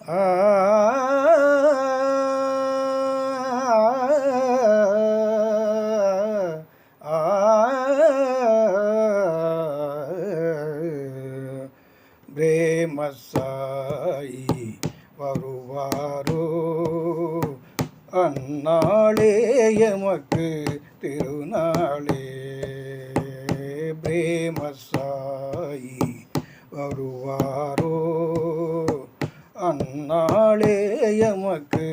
ஆ பிரேமசாயி வருவாரோ அந்நாளே எமக்கு திருநாளே. பிரேமசாயி வருவாரோ அந்நாளே எமக்கு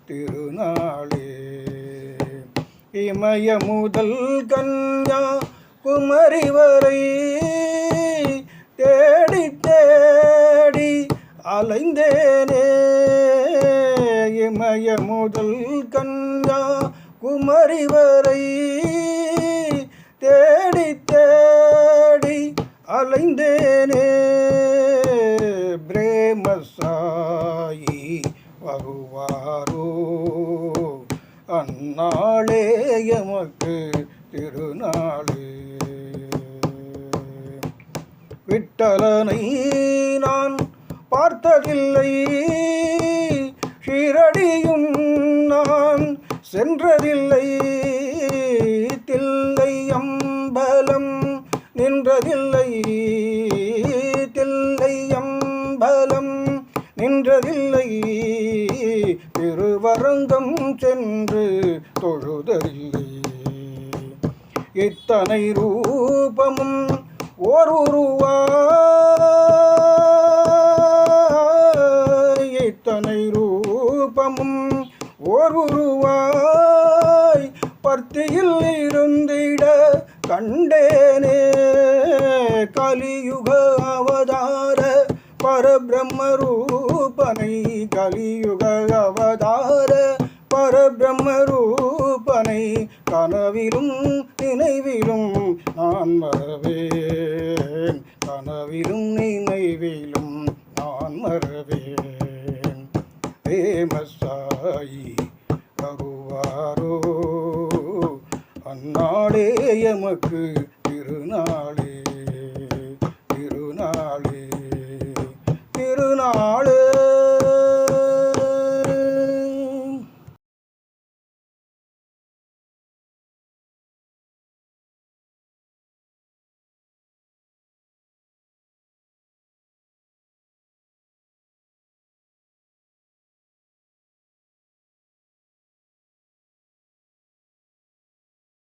திருநாளே. இமய முதல் கன்யா குமரி வரை தேடி தேடி அலைந்தேனே. இமய முதல் கன்யா குமரி வரை தேடி தேடி அலைந்தேனே. பிரேமசாயி வருவாரோ அந்நாளே எமக்கு திருநாளே. விட்டலனை நான் பார்த்ததில்லை, ஷீரடியும் நான் சென்றதில்லை, தில்லை அம்பலம் நின்றதில்லை, தில்லை அம்பலம் நின்றதில்லை, திருவரங்கம் சென்று தொழுததில்லை. இத்தனை ரூபமும் ஓர் உருவாய், இத்தனை ரூபமும் ஓர் உருவாய் பர்த்தியில் இருந்திட கண்டேனே. கலியுக அவதார பரபிரம்ம ரூபனை, கலியுக அவதார பரபிரம்ம ரூபனை கனவிலும் நினைவிலும் நான் மறவேன், கனவிலும் நினைவிலும் நான் மறவேன். பிரேமசாயி வருவாரோ அந்நாளே எமக்கு திருநாளே.